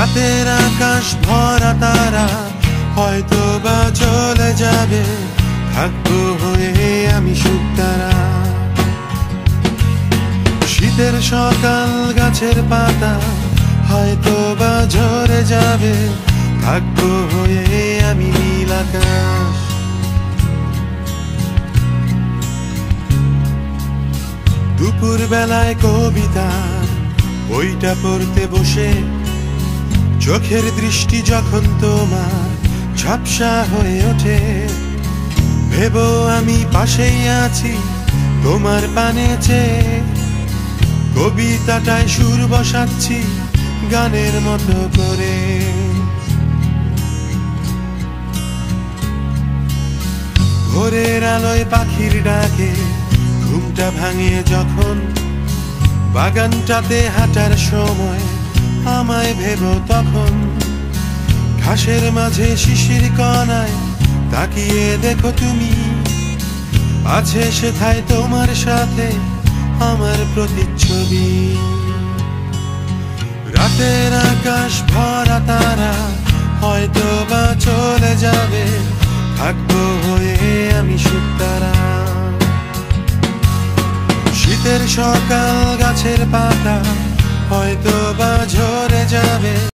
রাতের আকাশ ভরা তারা হয়তো বা চলে যাবে, থাকবো হয়ে আমি শুকতারা। শীতের সকাল গাছের পাতা হয়তো বা ঝরে যাবে, থাকবো হয়ে আমি নীল আকাশ। দুপুর বেলায় কবিতা বইটা পড়তে বসে চোখের দৃষ্টি যখন তোমার ঝাপসা হয়ে ওঠে, ভেবো আমি পাশেই আছি তোমার পানে চেয়ে, কবিতাটায় সুর বসাচ্ছি গানের মতো করে। ভোরের আলোয় পাখির ডাকে ঘুমটা ভাঙে যখন, বাগানটাতে হাঁটার সময় আমায় ভেবো তখন, ঘাসের মাঝে শিশির কণায় তাকিয়ে দেখো তুমি, আছে সেথায় তোমার সাথে আমার প্রতিচ্ছবি। রাতের আকাশ ভরা তারা হয়তো বা চলে যাবে, থাকবো হয়ে আমি শুকতারা। শীতের সকাল গাছের পাতা হয়তো বা ঝরে যাবে।